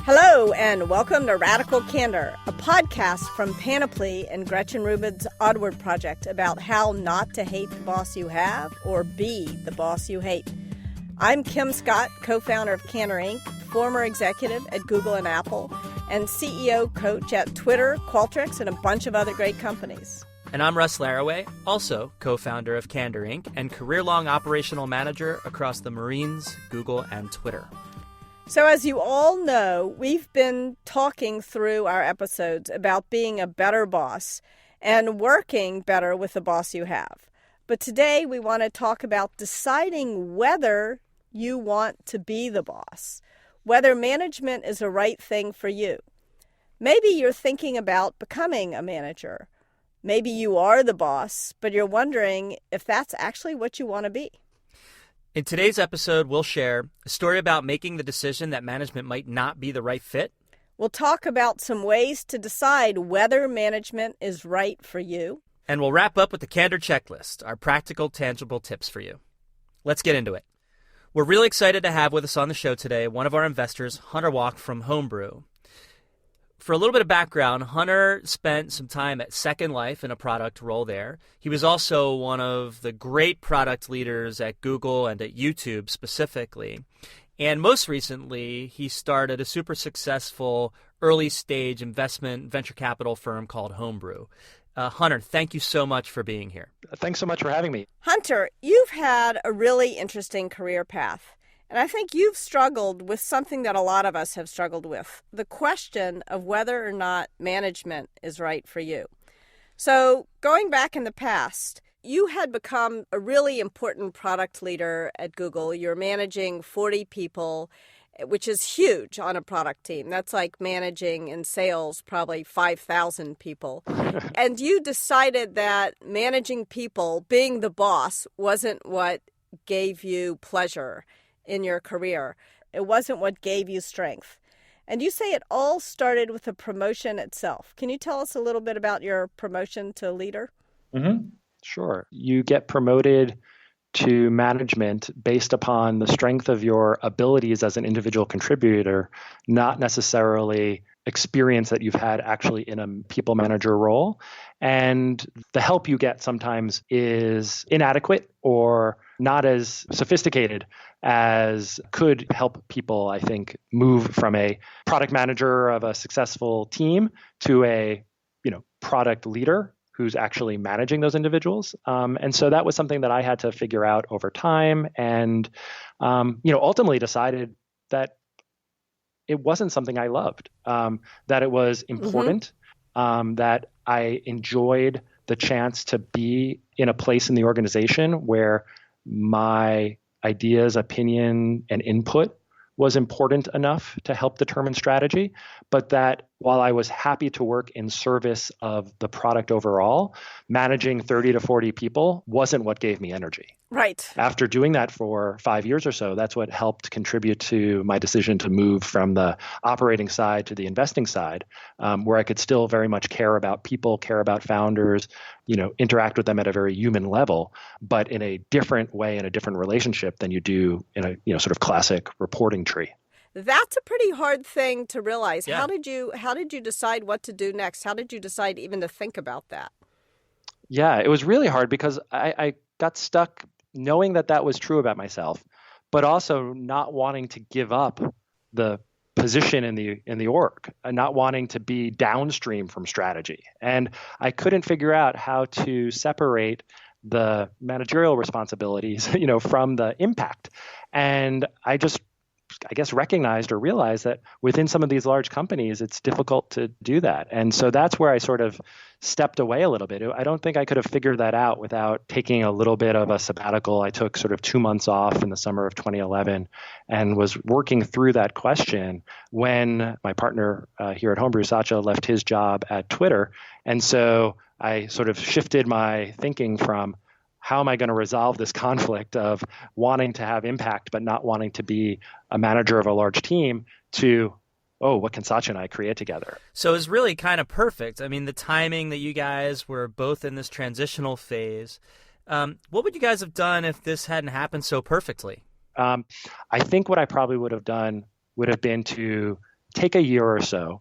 Hello, and welcome to Radical Candor, a podcast from Panoply and Gretchen Rubin's Onward Project about how not to hate the boss you have or be the boss you hate. I'm Kim Scott, co-founder of Candor Inc., former executive at Google and Apple, and CEO coach at Twitter, Qualtrics, and a bunch of other great companies. And I'm Russ Laraway, also co-founder of Candor Inc. and career-long operational manager across the Marines, Google, and Twitter. So as you all know, we've been talking through our episodes about being a better boss and working better with the boss you have. But today we want to talk about deciding whether you want to be the boss, whether management is the right thing for you. Maybe you're thinking about becoming a manager. Maybe you are the boss, but you're wondering if that's actually what you want to be. In today's episode, we'll share a story about making the decision that management might not be the right fit. We'll talk about some ways to decide whether management is right for you. And we'll wrap up with the Candor Checklist, our practical, tangible tips for you. Let's get into it. We're really excited to have with us on the show today one of our investors, Hunter Walk from Homebrew. For a little bit of background, Hunter spent some time at Second Life in a product role there. He was also one of the great product leaders at Google and at YouTube specifically. And most recently, he started a super successful early-stage investment venture capital firm called Homebrew. Hunter, thank you so much for being here. Thanks so much for having me. Hunter, you've had a really interesting career path. And I think you've struggled with something that a lot of us have struggled with, the question of whether or not management is right for you. So going back in the past, you had become a really important product leader at Google. You're managing 40 people, which is huge on a product team. That's like managing in sales probably 5,000 people. And you decided that managing people, being the boss, wasn't what gave you pleasure in your career. It wasn't what gave you strength. And you say it all started with the promotion itself. Can you tell us a little bit about your promotion to leader? Mm-hmm. Sure. You get promoted to management based upon the strength of your abilities as an individual contributor, not necessarily experience that you've had actually in a people manager role. And the help you get sometimes is inadequate or not as sophisticated as could help people, I think, move from a product manager of a successful team to a, product leader who's actually managing those individuals. And so that was something that I had to figure out over time and, ultimately decided that it wasn't something I loved, that it was important, that I enjoyed the chance to be in a place in the organization where my ideas, opinion, and input was important enough to help determine strategy, but that while I was happy to work in service of the product overall, managing 30 to 40 people wasn't what gave me energy. Right. After doing that for 5 years or so, that's what helped contribute to my decision to move from the operating side to the investing side, where I could still very much care about people, care about founders, interact with them at a very human level, but in a different way, in a different relationship than you do in a sort of classic reporting tree. That's a pretty hard thing to realize. Yeah. How did you decide what to do next? How did you decide even to think about that? Yeah, it was really hard because I got stuck knowing that was true about myself, but also not wanting to give up the position in the org, not wanting to be downstream from strategy. And I couldn't figure out how to separate the managerial responsibilities, from the impact. And I guess recognized or realized that within some of these large companies, it's difficult to do that. And so that's where I sort of stepped away a little bit. I don't think I could have figured that out without taking a little bit of a sabbatical. I took sort of 2 months off in the summer of 2011 and was working through that question when my partner here at Homebrew, Satya, left his job at Twitter. And so I sort of shifted my thinking from how am I going to resolve this conflict of wanting to have impact but not wanting to be a manager of a large team to, what can Satya and I create together? So it's really kind of perfect. I mean, the timing that you guys were both in this transitional phase. What would you guys have done if this hadn't happened so perfectly? I think what I probably would have done would have been to take a year or so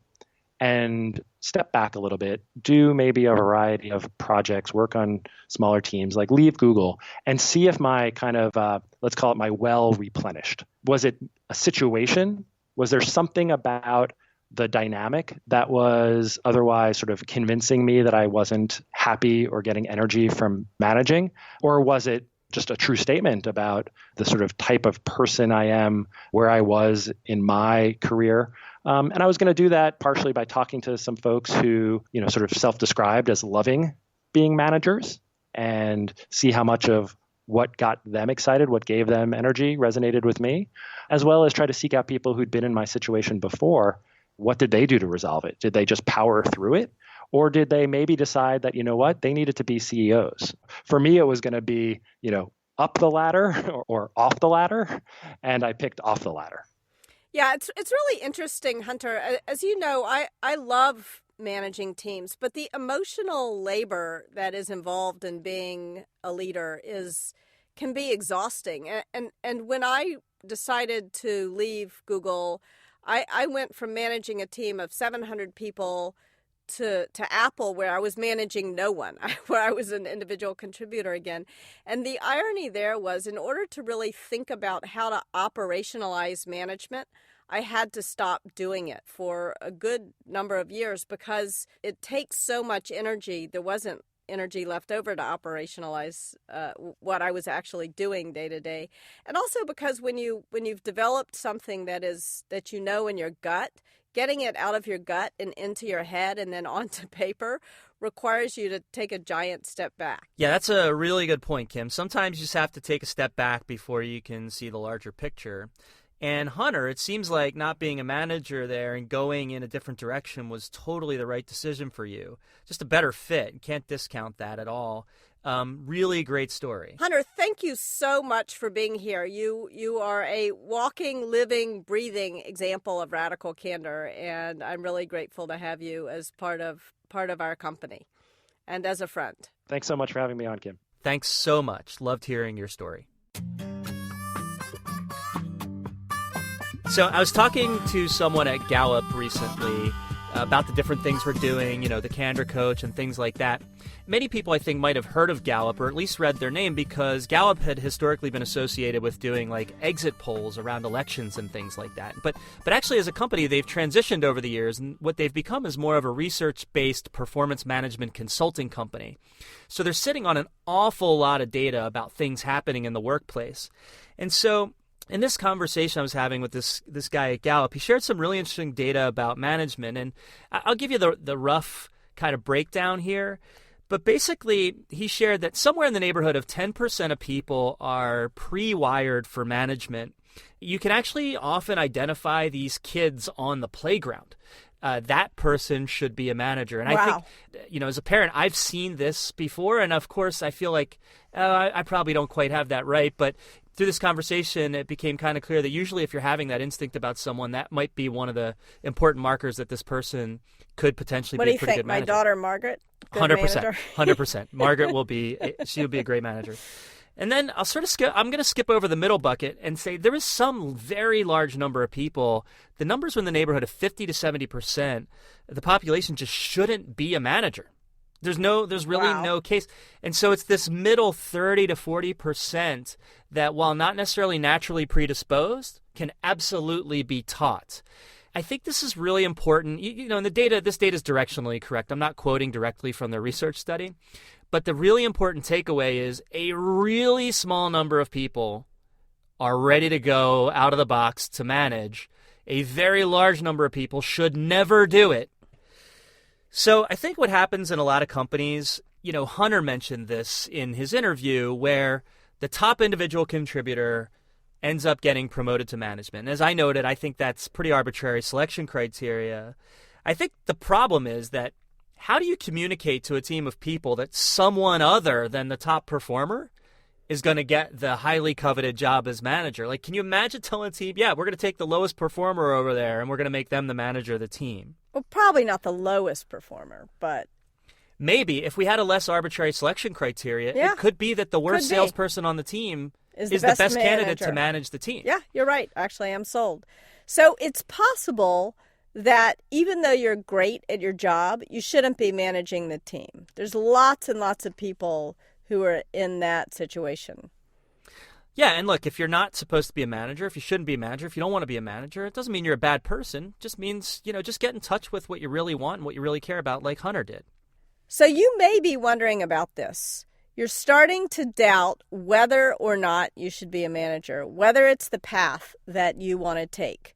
and step back a little bit, do maybe a variety of projects, work on smaller teams, like leave Google and see if my kind of, let's call it my well replenished. Was it a situation? Was there something about the dynamic that was otherwise sort of convincing me that I wasn't happy or getting energy from managing? Or was it just a true statement about the sort of type of person I am, where I was in my career? And I was going to do that partially by talking to some folks who, sort of self-described as loving being managers, and see how much of what got them excited, what gave them energy resonated with me, as well as try to seek out people who'd been in my situation before. What did they do to resolve it? Did they just power through it? Or did they maybe decide that, they needed to be CEOs? For me, it was going to be, up the ladder or off the ladder. And I picked off the ladder. Yeah, it's really interesting, Hunter. As you know, I love managing teams, but the emotional labor that is involved in being a leader can be exhausting. And when I decided to leave Google, I went from managing a team of 700 people to Apple, where I was managing no one, where I was an individual contributor again. And the irony there was, in order to really think about how to operationalize management, I had to stop doing it for a good number of years because it takes so much energy. There wasn't energy left over to operationalize what I was actually doing day to day. And also because when you've developed something that in your gut, getting it out of your gut and into your head and then onto paper requires you to take a giant step back. Yeah, that's a really good point, Kim. Sometimes you just have to take a step back before you can see the larger picture. And Hunter, it seems like not being a manager there and going in a different direction was totally the right decision for you. Just a better fit. You can't discount that at all. Really great story. Hunter, thank you so much for being here. You are a walking, living, breathing example of radical candor, and I'm really grateful to have you as part of our company and as a friend. Thanks so much for having me on, Kim. Thanks so much. Loved hearing your story. So I was talking to someone at Gallup recently about the different things we're doing, the Candor Coach and things like that. Many people, I think, might have heard of Gallup or at least read their name because Gallup had historically been associated with doing like exit polls around elections and things like that. But actually, as a company, they've transitioned over the years, and what they've become is more of a research-based performance management consulting company. So they're sitting on an awful lot of data about things happening in the workplace. And so in this conversation I was having with this guy at Gallup, he shared some really interesting data about management, and I'll give you the rough kind of breakdown here. But basically, he shared that somewhere in the neighborhood of 10% of people are pre-wired for management. You can actually often identify these kids on the playground. That person should be a manager. And wow. I think, as a parent, I've seen this before. And of course, I feel like I probably don't quite have that right. But through this conversation, it became kind of clear that usually if you're having that instinct about someone, that might be one of the important markers that this person could potentially be a pretty good manager. My daughter, Margaret? 100%. 100%. Margaret she'll be a great manager. And then I'm going to skip over the middle bucket and say there is some very large number of people. The numbers are in the neighborhood of 50 to 70%. The population just shouldn't be a manager. There's really no case. And so it's this middle 30 to 40% that, while not necessarily naturally predisposed, can absolutely be taught. I think this is really important. And this data is directionally correct. I'm not quoting directly from the research study. But the really important takeaway is a really small number of people are ready to go out of the box to manage. A very large number of people should never do it. So I think what happens in a lot of companies, Hunter mentioned this in his interview, where the top individual contributor ends up getting promoted to management. As I noted, I think that's pretty arbitrary selection criteria. I think the problem is that how do you communicate to a team of people that someone other than the top performer is going to get the highly coveted job as manager? Like, can you imagine telling a team, yeah, we're going to take the lowest performer over there and we're going to make them the manager of the team? Well, probably not the lowest performer, but maybe if we had a less arbitrary selection criteria, it could be that the worst salesperson on the team is the best candidate to manage the team. Yeah, you're right. Actually, I'm sold. So it's possible that even though you're great at your job, you shouldn't be managing the team. There's lots and lots of people who are in that situation. Yeah, and look, if you're not supposed to be a manager, if you shouldn't be a manager, if you don't want to be a manager, it doesn't mean you're a bad person. It just means, just get in touch with what you really want and what you really care about, like Hunter did. So you may be wondering about this. You're starting to doubt whether or not you should be a manager, whether it's the path that you want to take.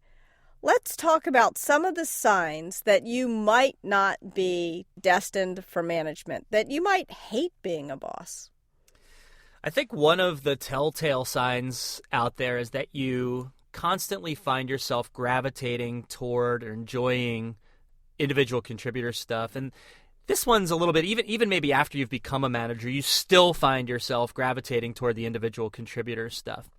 Let's talk about some of the signs that you might not be destined for management, that you might hate being a boss. I think one of the telltale signs out there is that you constantly find yourself gravitating toward or enjoying individual contributor stuff. And this one's a little bit, even maybe after you've become a manager, you still find yourself gravitating toward the individual contributor stuff.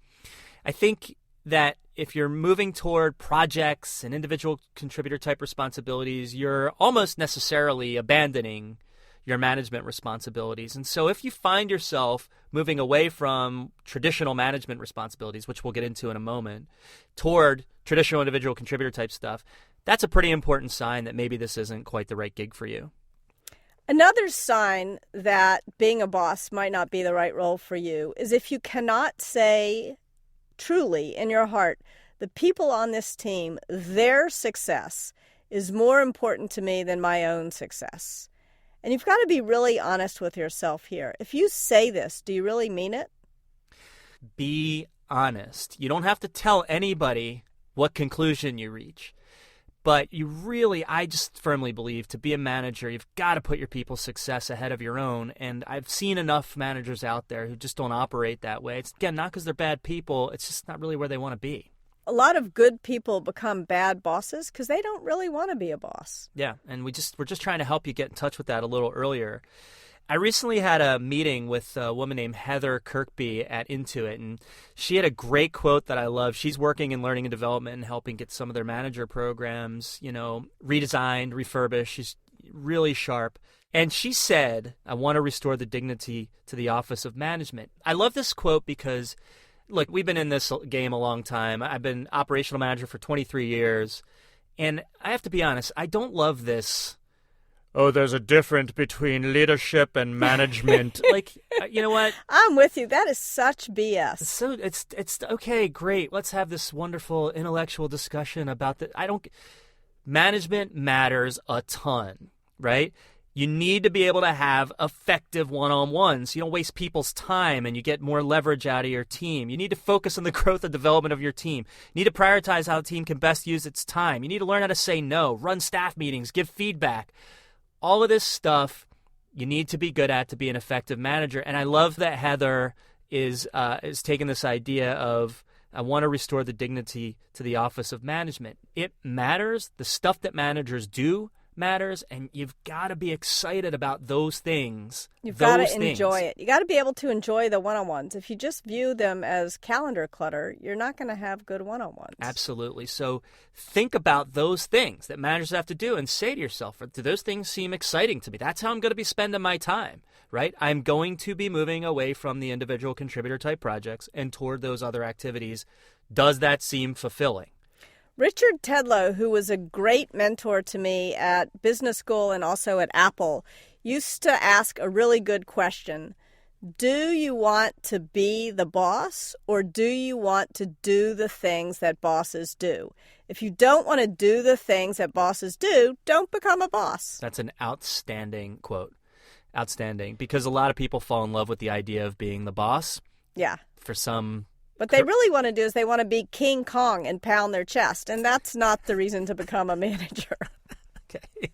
I think that if you're moving toward projects and individual contributor type responsibilities, you're almost necessarily abandoning your management responsibilities. And so if you find yourself moving away from traditional management responsibilities, which we'll get into in a moment, toward traditional individual contributor type stuff, that's a pretty important sign that maybe this isn't quite the right gig for you. Another sign that being a boss might not be the right role for you is if you cannot say truly in your heart, the people on this team, their success is more important to me than my own success. And you've got to be really honest with yourself here. If you say this, do you really mean it? Be honest. You don't have to tell anybody what conclusion you reach. But I just firmly believe to be a manager, you've got to put your people's success ahead of your own. And I've seen enough managers out there who just don't operate that way. It's, again, not because they're bad people. It's just not really where they want to be. A lot of good people become bad bosses because they don't really want to be a boss. Yeah, and we're just trying to help you get in touch with that a little earlier. I recently had a meeting with a woman named Heather Kirkby at Intuit, and she had a great quote that I love. She's working in learning and development and helping get some of their manager programs, redesigned, refurbished. She's really sharp. And she said, I want to restore the dignity to the office of management. I love this quote because, look, we've been in this game a long time. I've been operational manager for 23 years. And I have to be honest, I don't love this, oh, there's a difference between leadership and management. You know what? I'm with you. That is such BS. So it's okay, great. Let's have this wonderful intellectual discussion about management matters a ton, right? You need to be able to have effective one-on-ones. You don't waste people's time and you get more leverage out of your team. You need to focus on the growth and development of your team. You need to prioritize how the team can best use its time. You need to learn how to say no, run staff meetings, give feedback. All of this stuff you need to be good at to be an effective manager. And I love that Heather is taking this idea of, I want to restore the dignity to the office of management. It matters. The stuff that managers do matters, and you've got to be excited about those things. You've got to enjoy it. You got to be able to enjoy the one-on-ones. If you just view them as calendar clutter, you're not going to have good one-on-ones. Absolutely. So think about those things that managers have to do and say to yourself, do those things seem exciting to me? That's how I'm going to be spending my time, right? I'm going to be moving away from the individual contributor type projects and toward those other activities. Does that seem fulfilling? Richard Tedlow, who was a great mentor to me at business school and also at Apple, used to ask a really good question. Do you want to be the boss, or do you want to do the things that bosses do? If you don't want to do the things that bosses do, don't become a boss. That's an outstanding quote. Outstanding. Because a lot of people fall in love with the idea of being the boss. Yeah. For some... What they really want to do is they want to be King Kong and pound their chest, and that's not the reason to become a manager. Okay,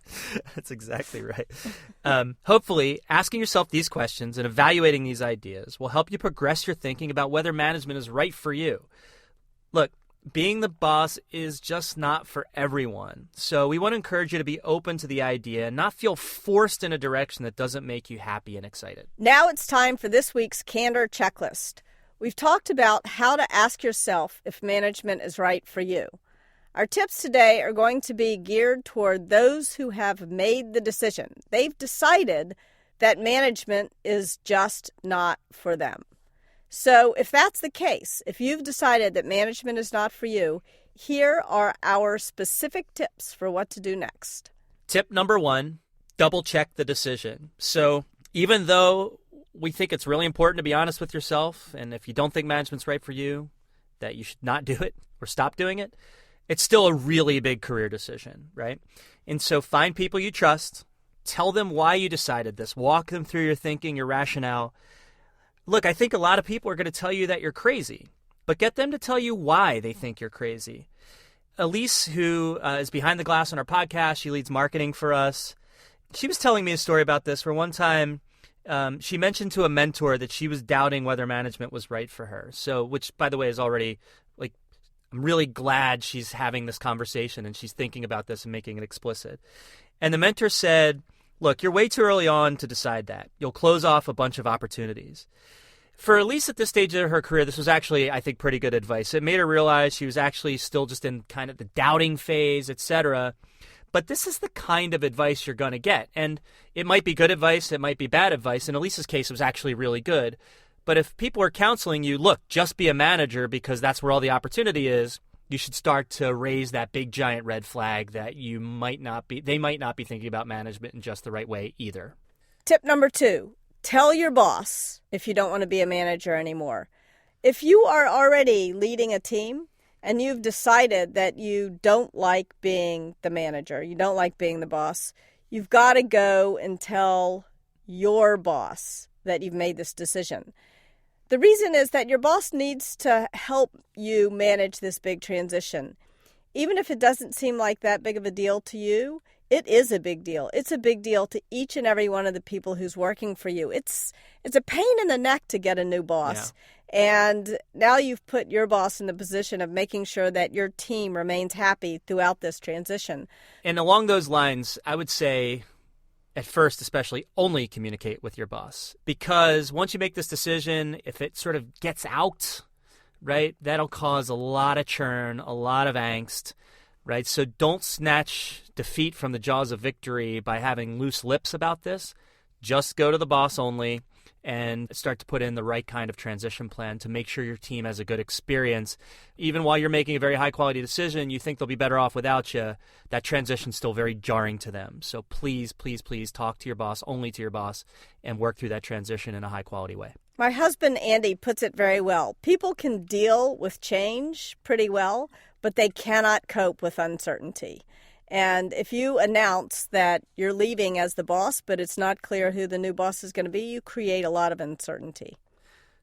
that's exactly right. Hopefully, asking yourself these questions and evaluating these ideas will help you progress your thinking about whether management is right for you. Look, being the boss is just not for everyone, so we want to encourage you to be open to the idea and not feel forced in a direction that doesn't make you happy and excited. Now it's time for this week's Candor Checklist. We've talked about how to ask yourself if management is right for you. Our tips today are going to be geared toward those who have made the decision. They've decided that management is just not for them. So if that's the case, if you've decided that management is not for you, Here are our specific tips for what to do next. Tip number 1, double check the decision. So even though we think it's really important to be honest with yourself, and if you don't think management's right for you, that you should not do it or stop doing it, it's still a really big career decision, right? And so find people you trust, tell them why you decided this, walk them through your thinking, your rationale. Look, I think a lot of people are going to tell you that you're crazy, but get them to tell you why they think you're crazy. Elise, who is behind the glass on our podcast, she leads marketing for us. She was telling me a story about this where one time she mentioned to a mentor that she was doubting whether management was right for her. So, which, by the way, is already, like, I'm really glad she's having this conversation and she's thinking about this and making it explicit. And the mentor said, look, you're way too early on to decide that. You'll close off a bunch of opportunities. For Elise at this stage of her career, this was actually, I think, pretty good advice. It made her realize she was actually still just in kind of the doubting phase, etc. But this is the kind of advice you're going to get. And it might be good advice, it might be bad advice. In Elise's case, it was actually really good. But if people are counseling you, look, just be a manager because that's where all the opportunity is, you should start to raise that big giant red flag that they might not be thinking about management in just the right way either. Tip number 2, tell your boss if you don't want to be a manager anymore. If you are already leading a team and you've decided that you don't like being the manager, you don't like being the boss, you've got to go and tell your boss that you've made this decision. The reason is that your boss needs to help you manage this big transition. Even if it doesn't seem like that big of a deal to you, it is a big deal. It's a big deal to each and every one of the people who's working for you. It's a pain in the neck to get a new boss. Yeah. And now you've put your boss in the position of making sure that your team remains happy throughout this transition. And along those lines, I would say, at first especially, only communicate with your boss. Because once you make this decision, if it sort of gets out, right, that'll cause a lot of churn, a lot of angst, right? So don't snatch defeat from the jaws of victory by having loose lips about this. Just go to the boss only and start to put in the right kind of transition plan to make sure your team has a good experience. Even while you're making a very high-quality decision, you think they'll be better off without you, that transition's still very jarring to them. So please, please, please talk to your boss, only to your boss, and work through that transition in a high-quality way. My husband, Andy, puts it very well. People can deal with change pretty well, but they cannot cope with uncertainty. And if you announce that you're leaving as the boss, but it's not clear who the new boss is going to be, you create a lot of uncertainty.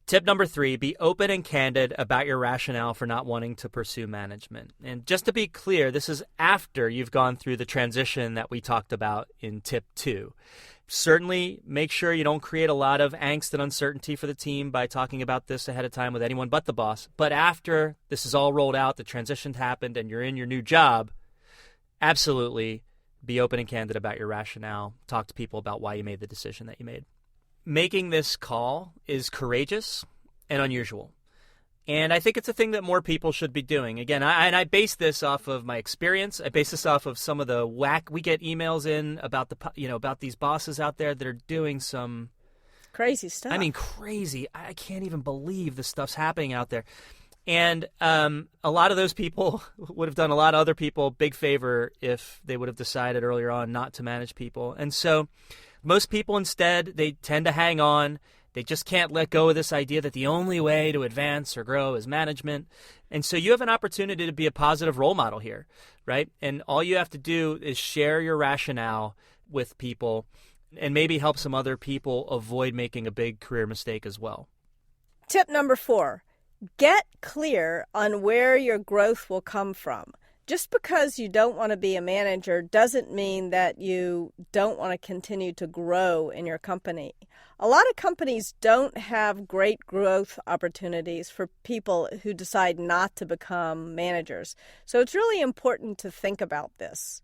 Tip number 3, be open and candid about your rationale for not wanting to pursue management. And just to be clear, this is after you've gone through the transition that we talked about in tip 2. Certainly make sure you don't create a lot of angst and uncertainty for the team by talking about this ahead of time with anyone but the boss. But after this is all rolled out, the transition's happened, and you're in your new job, absolutely be open and candid about your rationale. Talk to people about why you made the decision that you made. Making this call is courageous and unusual. And I think it's a thing that more people should be doing. Again, I base this off of my experience. I base this off of some of the we get emails in about about these bosses out there that are doing some crazy stuff. I mean, crazy. I can't even believe the stuff's happening out there. And a lot of those people would have done a lot of other people a big favor if they would have decided earlier on not to manage people. And so most people instead, they tend to hang on. They just can't let go of this idea that the only way to advance or grow is management. And so you have an opportunity to be a positive role model here, right? And all you have to do is share your rationale with people and maybe help some other people avoid making a big career mistake as well. Tip number 4. Get clear on where your growth will come from. Just because you don't want to be a manager doesn't mean that you don't want to continue to grow in your company. A lot of companies don't have great growth opportunities for people who decide not to become managers. So it's really important to think about this.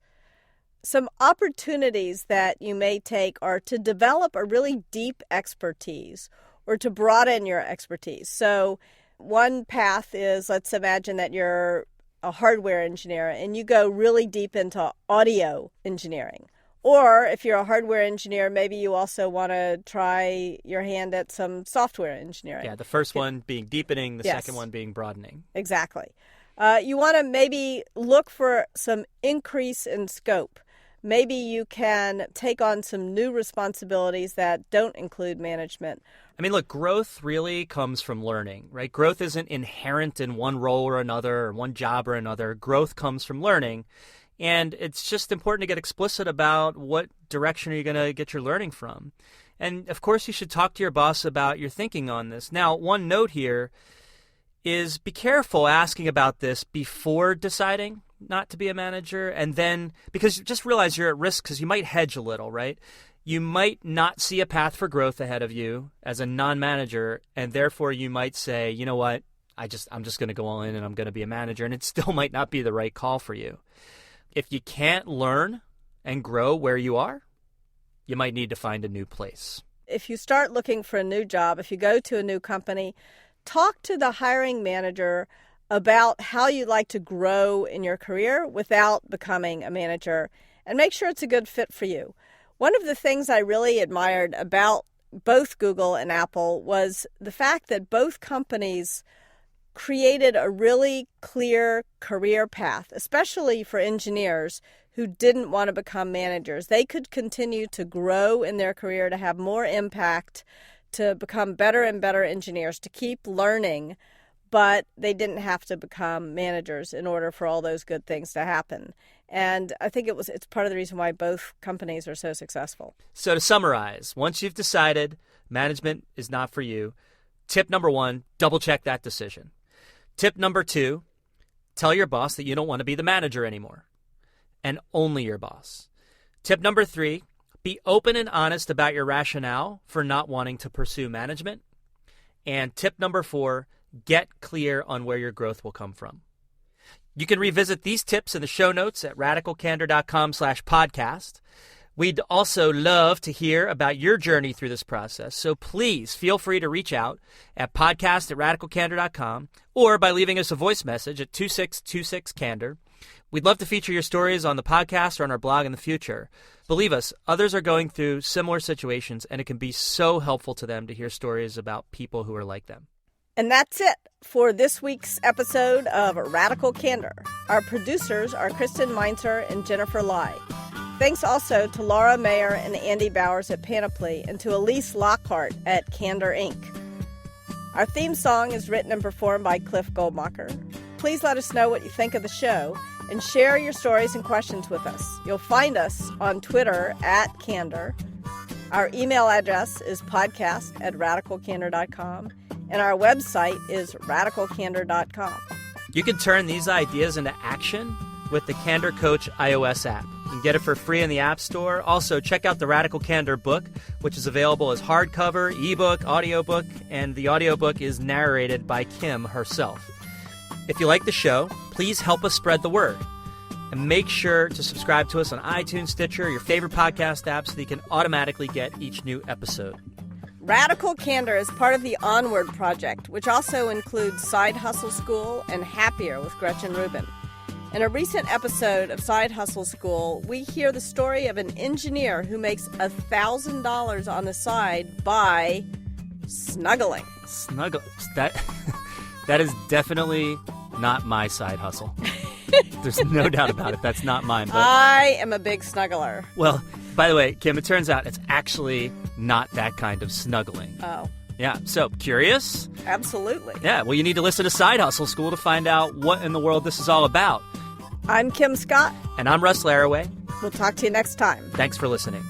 Some opportunities that you may take are to develop a really deep expertise or to broaden your expertise. So one path is, let's imagine that you're a hardware engineer and you go really deep into audio engineering. Or if you're a hardware engineer, maybe you also want to try your hand at some software engineering. Yeah, the first one being deepening, the Yes. second one being broadening. Exactly. You want to maybe look for some increase in scope. Maybe you can take on some new responsibilities that don't include management. I mean, look, growth really comes from learning, right? Growth isn't inherent in one role or another, or one job or another. Growth comes from learning. And it's just important to get explicit about what direction are you going to get your learning from. And, of course, you should talk to your boss about your thinking on this. Now, one note here is be careful asking about this before deciding not to be a manager, and then, because just realize you're at risk because you might hedge a little, right? You might not see a path for growth ahead of you as a non-manager, and therefore you might say, you know what, I'm just going to go all in and I'm going to be a manager, and it still might not be the right call for you. If you can't learn and grow where you are, you might need to find a new place. If you start looking for a new job, if you go to a new company, talk to the hiring manager about how you'd like to grow in your career without becoming a manager, and make sure it's a good fit for you. One of the things I really admired about both Google and Apple was the fact that both companies created a really clear career path, especially for engineers who didn't want to become managers. They could continue to grow in their career, to have more impact, to become better and better engineers, to keep learning, but they didn't have to become managers in order for all those good things to happen. And I think it's part of the reason why both companies are so successful. So to summarize, once you've decided management is not for you, tip number 1, double check that decision. Tip number 2, tell your boss that you don't want to be the manager anymore, and only your boss. Tip number 3, be open and honest about your rationale for not wanting to pursue management. And tip number 4, get clear on where your growth will come from. You can revisit these tips in the show notes at radicalcandor.com/podcast. We'd also love to hear about your journey through this process, so please feel free to reach out at podcast@radicalcandor.com or by leaving us a voice message at 2626-CANDOR. We'd love to feature your stories on the podcast or on our blog in the future. Believe us, others are going through similar situations, and it can be so helpful to them to hear stories about people who are like them. And that's it for this week's episode of Radical Candor. Our producers are Kristen Meinzer and Jennifer Lai. Thanks also to Laura Mayer and Andy Bowers at Panoply, and to Elise Lockhart at Candor Inc. Our theme song is written and performed by Cliff Goldmacher. Please let us know what you think of the show and share your stories and questions with us. You'll find us on Twitter @Candor. Our email address is podcast@radicalcandor.com, and our website is radicalcandor.com. You can turn these ideas into action with the Candor Coach iOS app. You can get it for free in the App Store. Also, check out the Radical Candor book, which is available as hardcover, ebook, audiobook, and the audiobook is narrated by Kim herself. If you like the show, please help us spread the word. And make sure to subscribe to us on iTunes, Stitcher, your favorite podcast app, so that you can automatically get each new episode. Radical Candor is part of the Onward Project, which also includes Side Hustle School and Happier with Gretchen Rubin. In a recent episode of Side Hustle School, we hear the story of an engineer who makes $1,000 on the side by snuggling. That is definitely not my side hustle. There's no doubt about it. That's not mine. But, I am a big snuggler. well, by the way, Kim, it turns out it's actually not that kind of snuggling. Oh. Yeah, so curious? Absolutely. Yeah, well, you need to listen to Side Hustle School to find out what in the world this is all about. I'm Kim Scott. And I'm Russ Laraway. We'll talk to you next time. Thanks for listening.